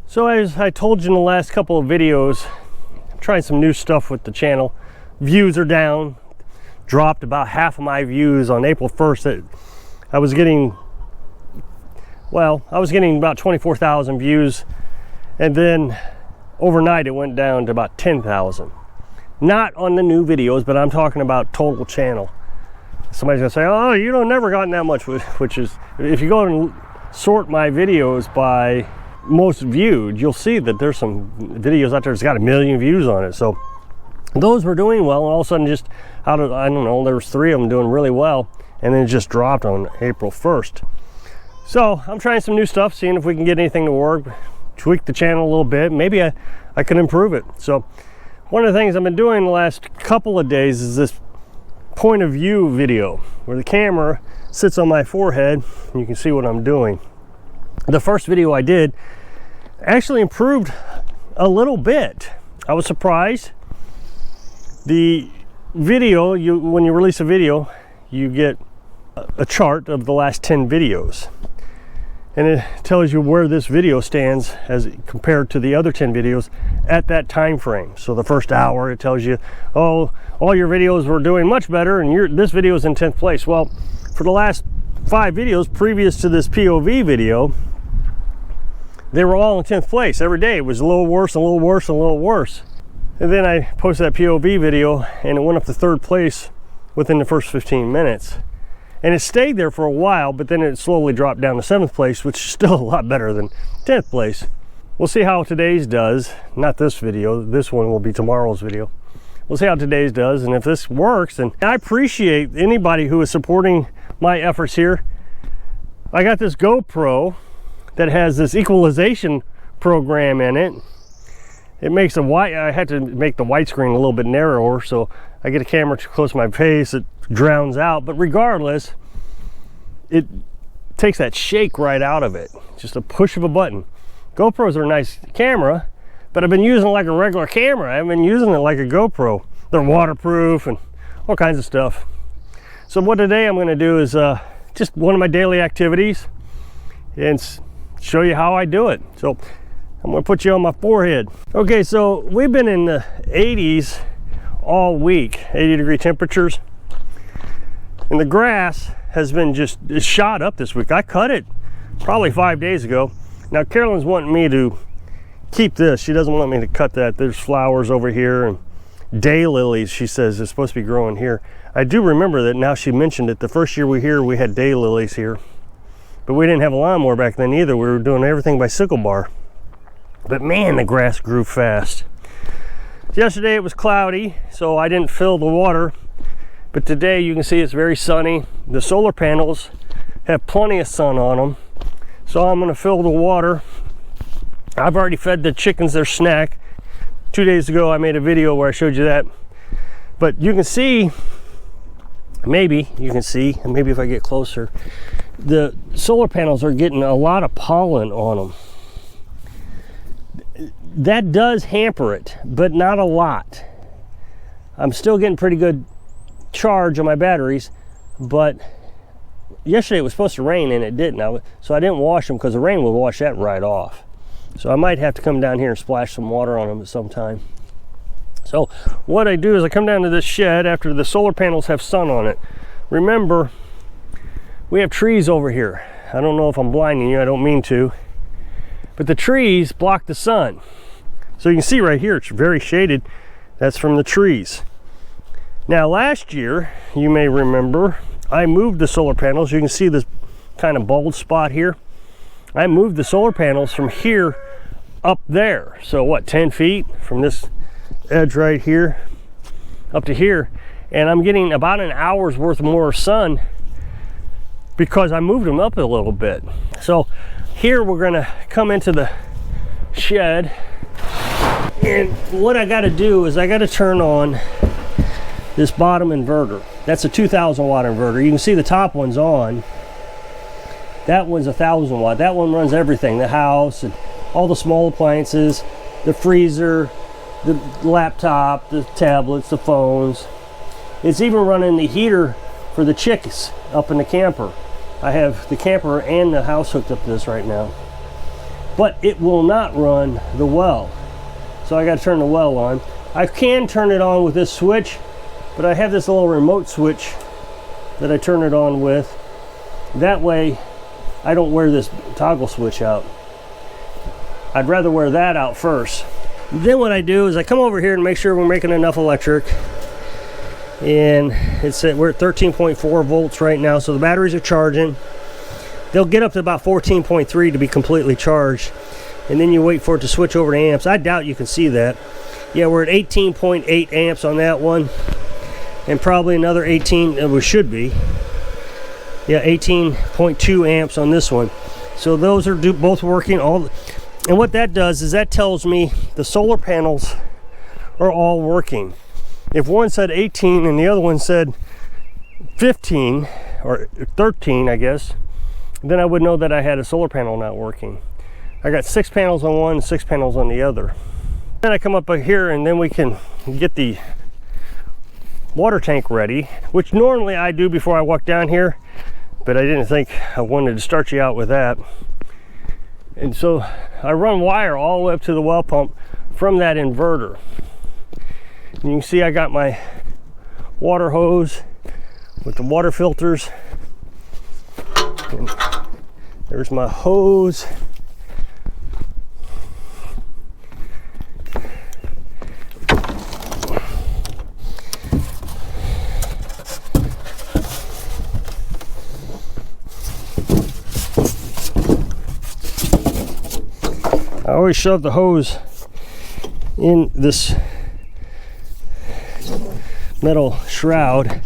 So as I told you in the last couple of videos, I'm trying some new stuff with the channel. Views are down, dropped about half of my views on April 1st. I was getting about 24,000 views, and then overnight it went down to about 10,000. Not on the new videos, but I'm talking about total channel. Somebody's gonna say, oh, you don't never gotten that much, which is, if you go and sort my videos by most viewed, you'll see that there's some videos out there that's got 1 million views on it. So those were doing well, and all of a sudden, just out of, I don't know, there was 3 of them doing really well, and then it just dropped on April 1st. So I'm trying some new stuff, seeing if we can get anything to work, tweak the channel a little bit. Maybe I can improve it. So one of the things I've been doing the last couple of days is this point of view video, where the camera sits on my forehead and you can see what I'm doing. The first video I did actually improved a little bit. I was surprised. The video, when you release a video, you get a chart of the last 10 videos, and it tells you where this video stands as compared to the other 10 videos at that time frame. So the first hour, it tells you, oh, all your videos were doing much better, and this video is in 10th place. Well, for the last 5 videos previous to this POV video, they were all in 10th place. Every day it was a little worse, a little worse, a little worse. And then I posted that POV video, and it went up to 3rd place within the first 15 minutes. And it stayed there for a while, but then it slowly dropped down to 7th place, which is still a lot better than 10th place. We'll see how today's does. Not this video, this one will be tomorrow's video. We'll see how today's does, and if this works, and I appreciate anybody who is supporting my efforts here. I got this GoPro that has this equalization program in it. It makes I had to make the widescreen a little bit narrower, so I get a camera too close to my face, it drowns out. But regardless, it takes that shake right out of it. Just a push of a button. GoPros are a nice camera, but I've been using it like a regular camera. I haven't been using it like a GoPro. They're waterproof and all kinds of stuff. So what today I'm going to do is just one of my daily activities and show you how I do it. So I'm going to put you on my forehead. Okay, so we've been in the 80s all week, 80-degree temperatures, and the grass has been just shot up this week. I cut it probably 5 days ago. Now Carolyn's wanting me to keep this. She doesn't want me to cut that. There's flowers over here, and daylilies, she says, is supposed to be growing here. I do remember that now she mentioned it. The first year we had daylilies here, but we didn't have a lawnmower back then either. We were doing everything by sickle bar. But man, the grass grew fast. Yesterday it was cloudy, so I didn't fill the water. But today you can see it's very sunny. The solar panels have plenty of sun on them. So I'm gonna fill the water. I've already fed the chickens their snack. 2 days ago I made a video where I showed you that. But you can see, maybe you can see, and maybe if I get closer, the solar panels are getting a lot of pollen on them. That does hamper it, but not a lot. I'm still getting pretty good charge on my batteries, but yesterday it was supposed to rain and it didn't. So I didn't wash them because the rain will wash that right off. So I might have to come down here and splash some water on them at some time. So what I do is I come down to this shed after the solar panels have sun on it. Remember, we have trees over here. I don't know if I'm blinding you, I don't mean to, but the trees block the sun. So you can see right here, it's very shaded. That's from the trees. Now last year, you may remember, I moved the solar panels. You can see this kind of bald spot here. I moved the solar panels from here up there. So what, 10 feet from this edge right here up to here. And I'm getting about an hour's worth more sun because I moved them up a little bit. So here we're gonna come into the shed, and what I gotta do is I gotta turn on this bottom inverter. That's a 2,000 watt inverter. You can see the top one's on. That one's 1,000 watt. That one runs everything, the house and all the small appliances, the freezer, the laptop, the tablets, the phones. It's even running the heater for the chicks up in the camper. I have the camper and the house hooked up to this right now. but it will not run the well. So I got to turn the well on. I can turn it on with this switch, but I have this little remote switch that I turn it on with. That way I don't wear this toggle switch out. I'd rather wear that out first. Then what I do is I come over here and make sure we're making enough electric. And we're at 13.4 volts right now, so the batteries are charging. They'll get up to about 14.3 to be completely charged. And then you wait for it to switch over to amps. I doubt you can see that. Yeah, we're at 18.8 amps on that one. And probably another 18, we should be. Yeah, 18.2 amps on this one. So those are both working. And what that does is that tells me the solar panels are all working. If one said 18 and the other one said 15 or 13, I guess, then I would know that I had a solar panel not working. I got 6 panels on one, 6 panels on the other. Then I come up here and then we can get the water tank ready, which normally I do before I walk down here, but I didn't think I wanted to start you out with that. And so I run wire all the way up to the well pump from that inverter. And you can see I got my water hose with the water filters. And there's my hose. I always shove the hose in this metal shroud,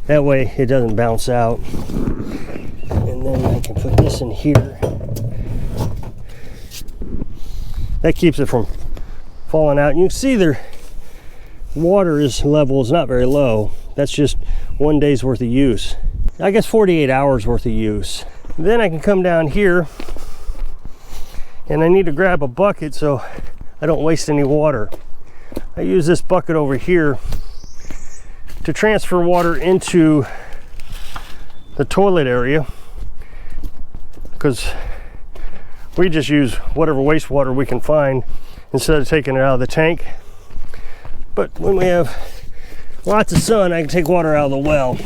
that way it doesn't bounce out. And then I can put this in here. That keeps it from falling out. And you can see their water level is not very low. That's just 1 day's worth of use. I guess 48 hours worth of use. Then I can come down here and I need to grab a bucket so I don't waste any water. I use this bucket over here to transfer water into the toilet area, because we just use whatever wastewater we can find instead of taking it out of the tank. But when we have lots of sun, I can take water out of the well,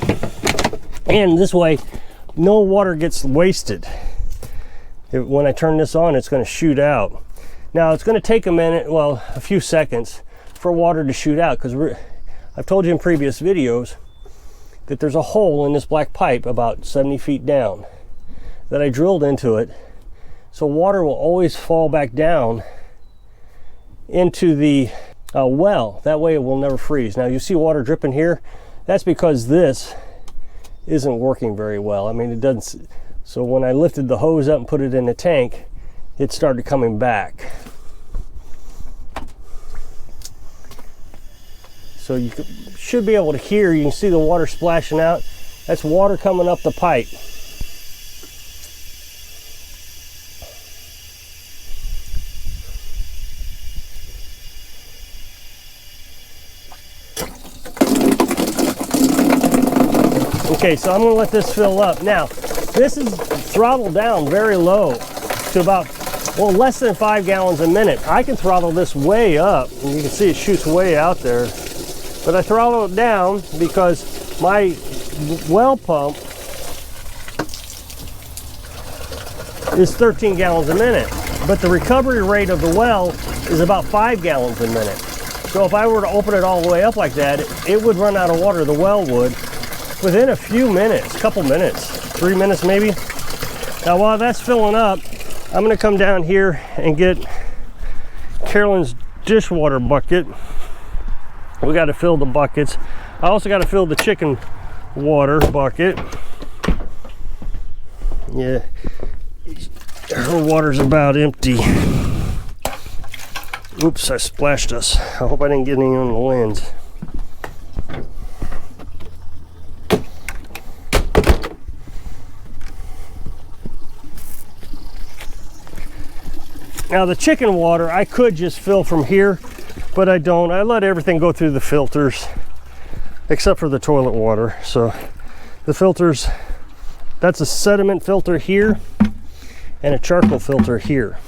and this way no water gets wasted. When I turn this on, it's going to shoot out. Now it's going to take a minute, well, a few seconds for water to shoot out, because I've told you in previous videos that there's a hole in this black pipe about 70 feet down that I drilled into it, so water will always fall back down into the well. That way it will never freeze. Now you see water dripping here. That's because this isn't working very well. I mean, it doesn't. So when I lifted the hose up and put it in the tank, it started coming back. So you should be able to hear, you can see the water splashing out. That's water coming up the pipe. Okay, so I'm gonna let this fill up. Now, this is throttled down very low to about, well, less than 5 gallons a minute. I can throttle this way up, and you can see it shoots way out there. But I throttle it down because my well pump is 13 gallons a minute. But the recovery rate of the well is about 5 gallons a minute. So if I were to open it all the way up like that, it would run out of water, the well would, within a few minutes, couple minutes, 3 minutes maybe. Now while that's filling up, I'm gonna come down here and get Carolyn's dishwater bucket. We got to fill the buckets. I also got to fill the chicken water bucket. Yeah, her water's about empty. Oops, I splashed us. I hope I didn't get any on the lens. Now the chicken water, I could just fill from here, but I don't. I let everything go through the filters, except for the toilet water. So the filters, that's a sediment filter here and a charcoal filter here.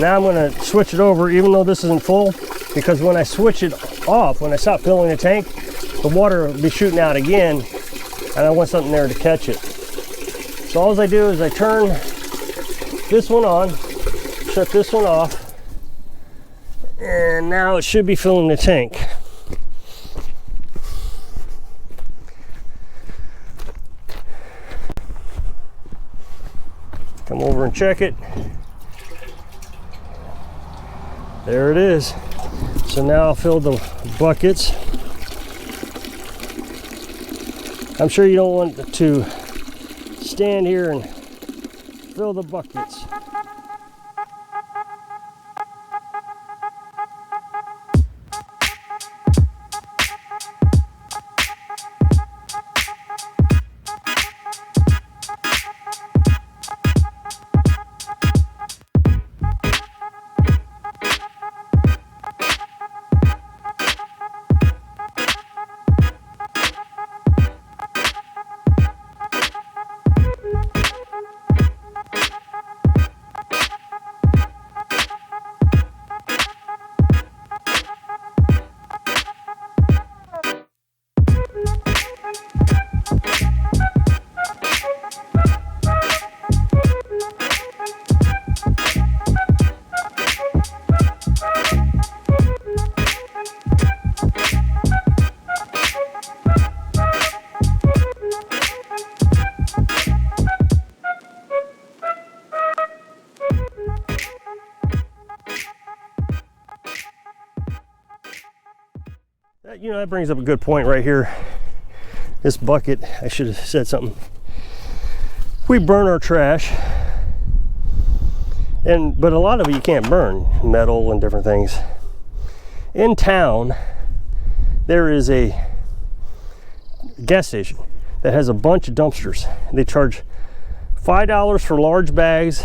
Now I'm going to switch it over, even though this isn't full, because when I switch it off, when I stop filling the tank, the water will be shooting out again, and I want something there to catch it. So all I do is I turn this one on, shut this one off, and now it should be filling the tank. Come over and check it. There it is. So now I'll fill the buckets. I'm sure you don't want to stand here and fill the buckets. You know, that brings up a good point right here. This bucket, I should have said something. We burn our trash, but a lot of it you can't burn, metal and different things. In town, there is a gas station that has a bunch of dumpsters. They charge $5 for large bags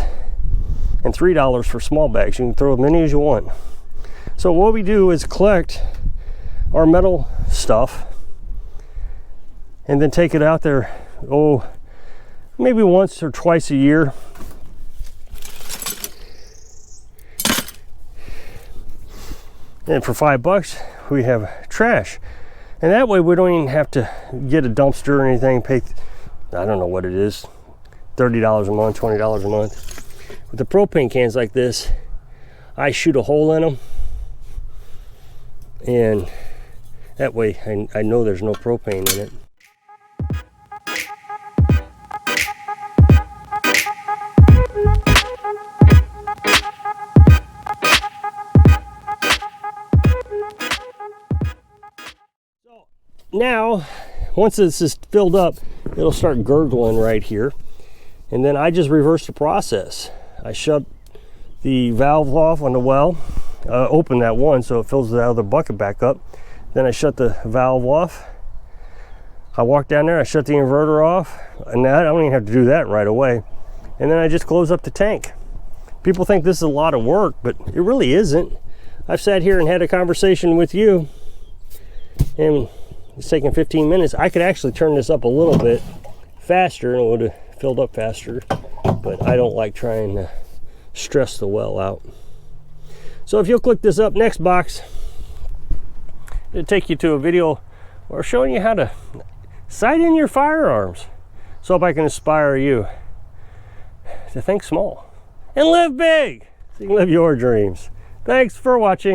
and $3 for small bags. You can throw as many as you want. So what we do is collect our metal stuff and then take it out there, maybe once or twice a year. And for $5 we have trash, and that way we don't even have to get a dumpster or anything, pay, I don't know what it is, $30 a month, $20 a month. With the propane cans like this, I shoot a hole in them, and that way I know there's no propane in it. So now, once this is filled up, it'll start gurgling right here. And then I just reverse the process. I shut the valve off on the well, open that one so it fills the other bucket back up. Then I shut the valve off. I walk down there, I shut the inverter off, and I don't even have to do that right away. And then I just close up the tank. People think this is a lot of work, but it really isn't. I've sat here and had a conversation with you, and it's taken 15 minutes. I could actually turn this up a little bit faster and it would have filled up faster, but I don't like trying to stress the well out. So if you'll click this up next box, it'll take you to a video or showing you how to sight in your firearms. So if I can inspire you to think small and live big so you can live your dreams. Thanks for watching.